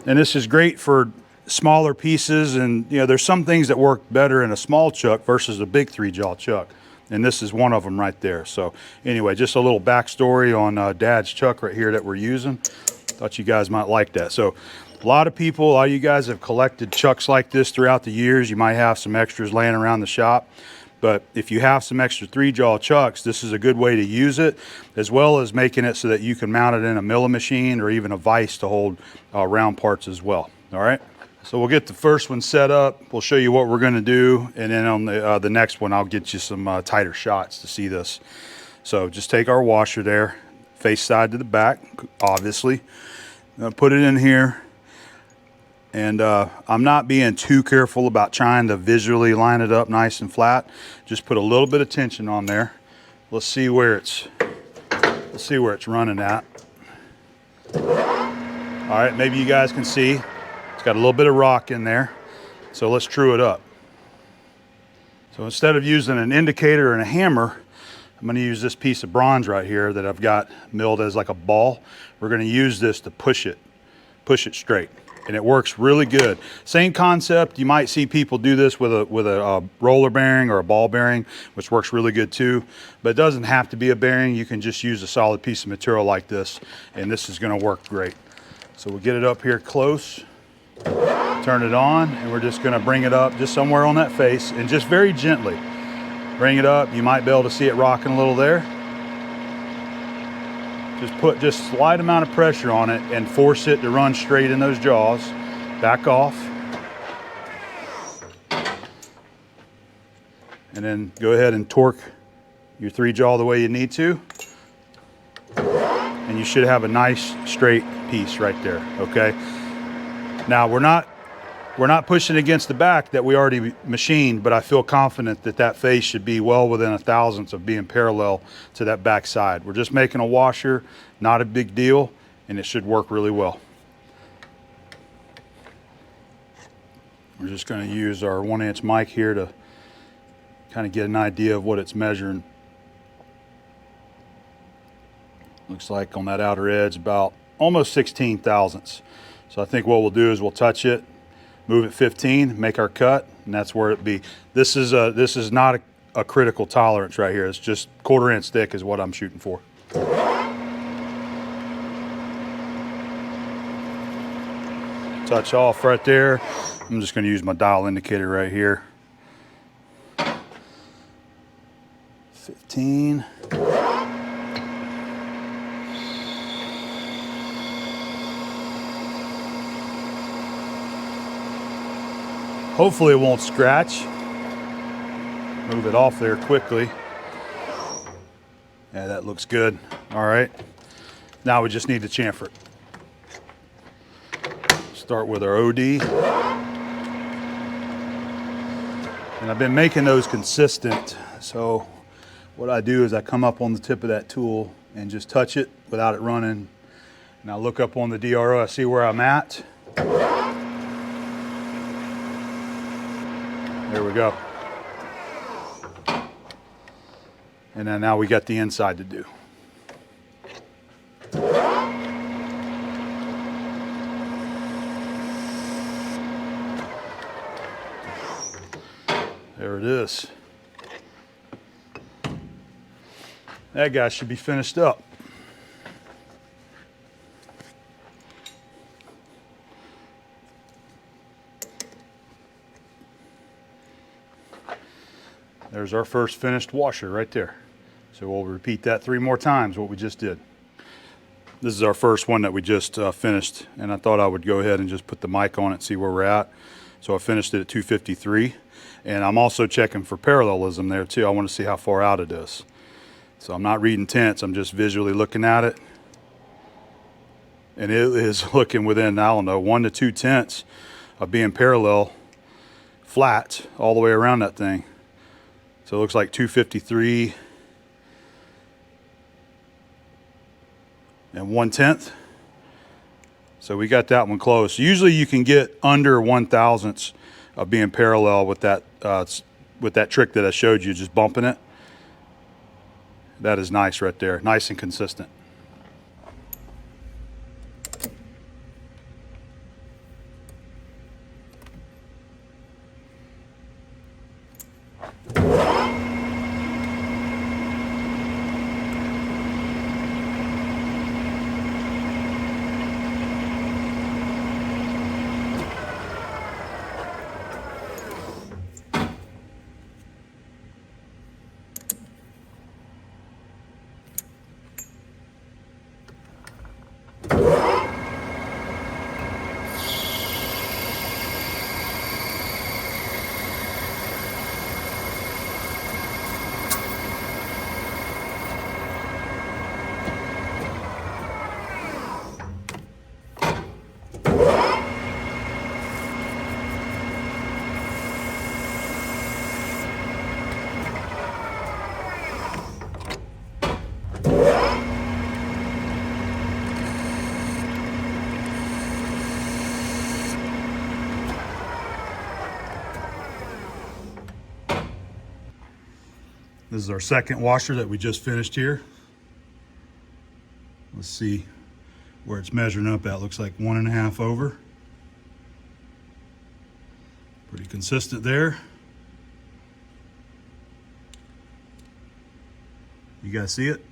And this is great for smaller pieces, and you know, there's some things that work better in a small chuck versus a big 3-jaw chuck. And this is one of them right there. So anyway, just a little backstory on Dad's chuck right here that we're using. Thought you guys might like that. So a lot of you guys have collected chucks like this throughout the years. You might have some extras laying around the shop. But if you have some extra 3-jaw chucks, this is a good way to use it, as well as making it so that you can mount it in a milling machine or even a vise to hold round parts as well. All right. So we'll get the first one set up. We'll show you what we're going to do, and then on the next one, I'll get you some tighter shots to see this. So just take our washer there, face side to the back, obviously. Put it in here, and I'm not being too careful about trying to visually line it up nice and flat. Just put a little bit of tension on there. Let's see where it's running at. All right, maybe you guys can see. It's got a little bit of rock in there, so let's true it up. So instead of using an indicator and a hammer, I'm going to use this piece of bronze right here that I've got milled as like a ball. We're going to use this to push it straight, and it works really good. Same concept. You might see people do this with a roller bearing or a ball bearing, which works really good too. But it doesn't have to be a bearing. You can just use a solid piece of material like this, and this is going to work great. So we'll get it up here close. Turn it on, and we're just going to bring it up just somewhere on that face, and just very gently bring it up. You might be able to see it rocking a little there. Just put just a slight amount of pressure on it and force it to run straight in those jaws. Back off, and then go ahead and torque your 3-jaw the way you need to, and you should have a nice straight piece right there. Okay. Now we're not pushing against the back that we already machined, but I feel confident that that face should be well within a thousandth of being parallel to that back side. We're just making a washer, not a big deal, and it should work really well. We're just going to use our 1-inch mic here to kind of get an idea of what it's measuring. Looks like on that outer edge about almost 16 thousandths. So I think what we'll do is we'll touch it, move it 15, make our cut, and that's where it be. This is not a critical tolerance right here. It's just 1/4 inch thick is what I'm shooting for. Touch off right there. I'm just going to use my dial indicator right here. 15. Hopefully it won't scratch. Move it off there quickly. Yeah, that looks good. All right. Now we just need to chamfer it. Start with our OD. And I've been making those consistent. So what I do is I come up on the tip of that tool and just touch it without it running. And I look up on the DRO, I see where I'm at. There we go. And then now we got the inside to do. There it is. That guy should be finished up. There's our first finished washer right there. So we'll repeat that 3 more times, what we just did. This is our first one that we just finished, and I thought I would go ahead and just put the mic on it and see where we're at. So I finished it at 253, and I'm also checking for parallelism there too. I want to see how far out it is. So I'm not reading tenths, I'm just visually looking at it. And it is looking within, I don't know, 1 to 2 tenths of being parallel, flat, all the way around that thing. So it looks like 253 and 1/10. So we got that one close. Usually you can get under 1/1000ths of being parallel with that trick that I showed you, just bumping it. That is nice right there, nice and consistent. This is our second washer that we just finished here. Let's see where it's measuring up at. Looks like 1.5 over. Pretty consistent there. You guys see it?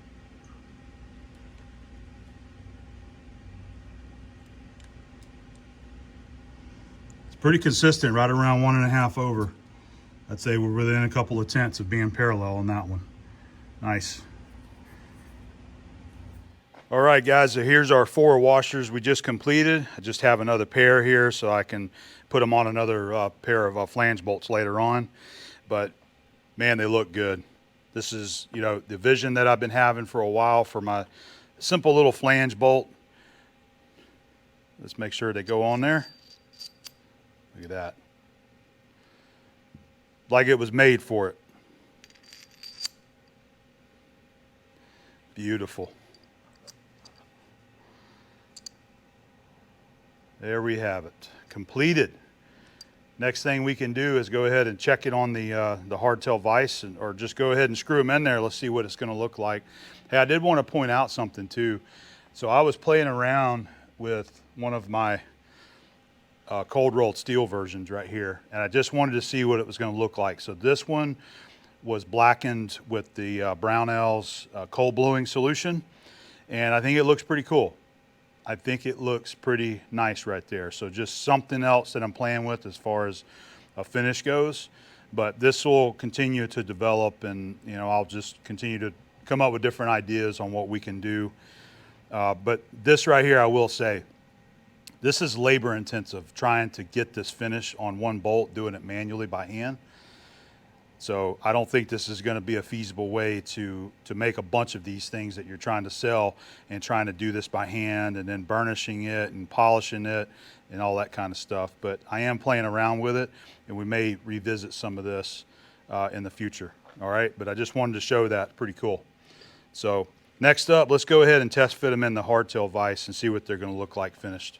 It's pretty consistent, right around 1.5 over. I'd say we're within a couple of tenths of being parallel on that one. Nice. All right, guys, so here's our 4 washers we just completed. I just have another pair here so I can put them on another pair of flange bolts later on. But man, they look good. This is, you know, the vision that I've been having for a while for my simple little flange bolt. Let's make sure they go on there. Look at that. Like it was made for it. Beautiful. There we have it, completed. Next thing we can do is go ahead and check it on the Hardtail Vise, or just go ahead and screw them in there. Let's see what it's going to look like. Hey, I did want to point out something too. So I was playing around with one of my cold rolled steel versions right here, and I just wanted to see what it was going to look like. So this one was blackened with the Brownell's cold bluing solution, and I think it looks pretty cool. I think it looks pretty nice right there. So just something else that I'm playing with as far as a finish goes. But this will continue to develop, and you know, I'll just continue to come up with different ideas on what we can do. But this right here, I will say, this is labor intensive, trying to get this finish on one bolt, doing it manually by hand. So I don't think this is going to be a feasible way to make a bunch of these things that you're trying to sell, and trying to do this by hand and then burnishing it and polishing it and all that kind of stuff. But I am playing around with it, and we may revisit some of this in the future. All right, but I just wanted to show that. Pretty cool. So next up, let's go ahead and test fit them in the Hardtail Vise and see what they're going to look like finished.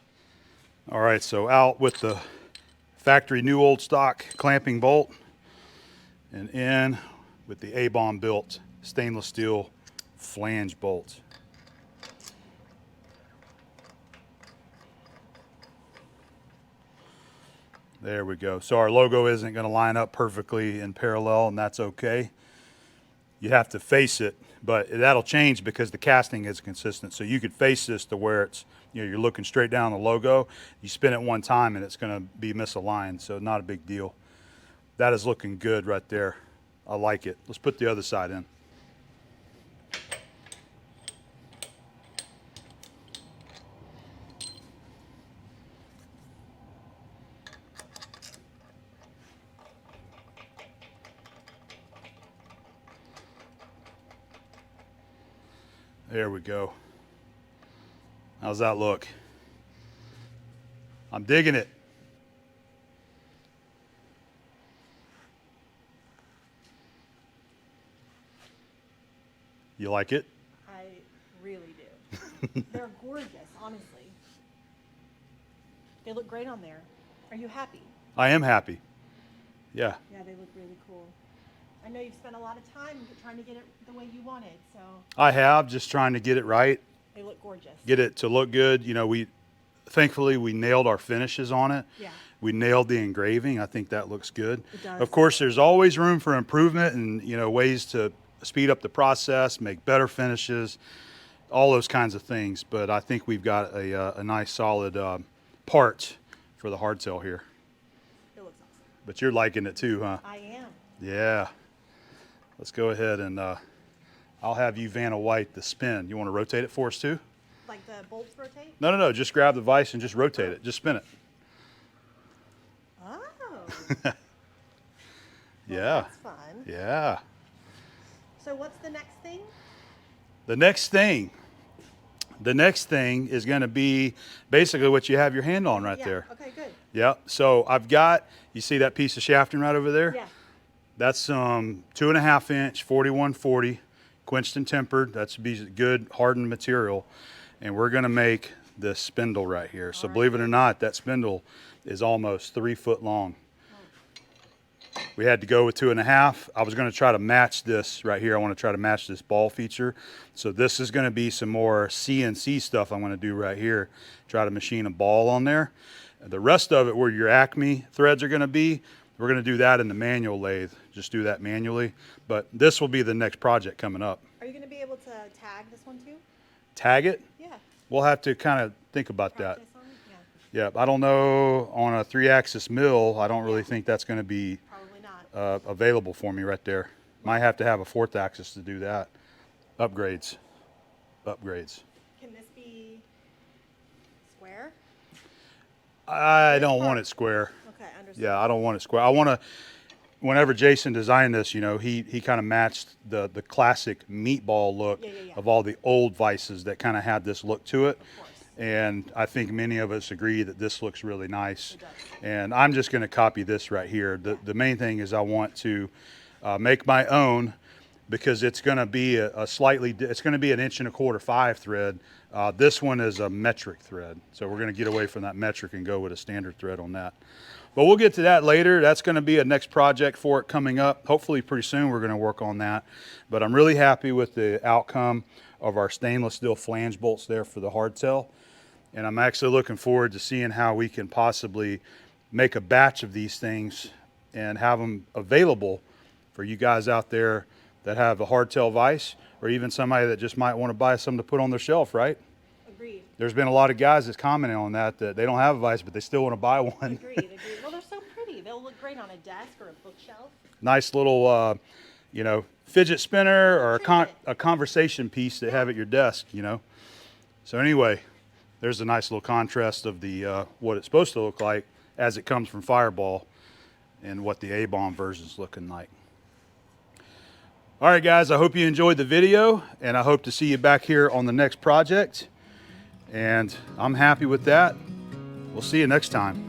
All right, so out with the factory new old stock clamping bolt, and in with the A-bomb built stainless steel flange bolt. There we go. So our logo isn't going to line up perfectly in parallel, and that's okay. You have to face it, but that'll change because the casting is consistent. So you could face this to where it's, you know, you're looking straight down the logo. You spin it one time and it's going to be misaligned, so not a big deal. That is looking good right there. I like it. Let's put the other side in. There we go. How's that look? I'm digging it. You like it? I really do. They're gorgeous, honestly. They look great on there. Are you happy? I am happy. Yeah. Yeah, they look really cool. I know you've spent a lot of time trying to get it the way you wanted, so. I have, just trying to get it right. They look gorgeous. Get it to look good. You know, thankfully we nailed our finishes on it. Yeah. We nailed the engraving. I think that looks good. It does. Of course, there's always room for improvement and, you know, ways to speed up the process, make better finishes, all those kinds of things. But I think we've got a nice solid part for the hardtail here. It looks awesome. But you're liking it too, huh? I am. Yeah. Let's go ahead and I'll have you Vanna White the spin. You want to rotate it for us too? Like the bolts rotate? No, no, no. Just grab the vise and just rotate it. Just spin it. Oh. Yeah. Well, that's fun. Yeah. So what's the next thing? The next thing is going to be basically what you have your hand on right there. Okay, good. Yeah. So I've got, you see that piece of shafting right over there? Yeah. That's 2.5 inch 4140 quenched and tempered. That's good hardened material. And we're going to make this spindle right here. So believe it or not, that spindle is almost 3 foot long. We had to go with 2.5. I was going to try to match this right here. I want to try to match this ball feature. So this is going to be some more CNC stuff I'm going to do right here. Try to machine a ball on there. The rest of it, where your Acme threads are going to be, we're going to do that in the manual lathe. Just do that manually. But this will be the next project coming up. Are you going to be able to tag this one too? Tag it? Yeah. We'll have to kind of think about that. Practice on it? Yeah, I don't know, on a 3-axis mill, I don't really think that's going to be Probably not. available for me right there. Might have to have a 4th axis to do that. Upgrades. Upgrades. Can this be square? I don't want it square. Okay, understood. Yeah, I don't want it square. I want to, whenever Jason designed this, you know, he kind of matched the classic meatball look of all the old vices that kind of had this look to it. Of course. And I think many of us agree that this looks really nice. It does. And I'm just going to copy this right here. The main thing is I want to make my own, because it's going to be it's going to be 1.25 inch 5 thread. This one is a metric thread. So we're going to get away from that metric and go with a standard thread on that. But we'll get to that later. That's going to be a next project for it coming up. Hopefully pretty soon we're going to work on that. But I'm really happy with the outcome of our stainless steel flange bolts there for the hardtail. And I'm actually looking forward to seeing how we can possibly make a batch of these things and have them available for you guys out there that have a hardtail vise, or even somebody that just might want to buy some to put on their shelf, right? Agreed. There's been a lot of guys that's commenting on that they don't have a vise, but they still want to buy one. Agreed. Well, they're so pretty. They'll look great on a desk or a bookshelf. Nice little, you know, fidget spinner or a conversation piece to have at your desk, you know. So anyway, there's a nice little contrast of the what it's supposed to look like as it comes from Fireball and what the A-bomb version is looking like. All right, guys, I hope you enjoyed the video, and I hope to see you back here on the next project. And I'm happy with that. We'll see you next time.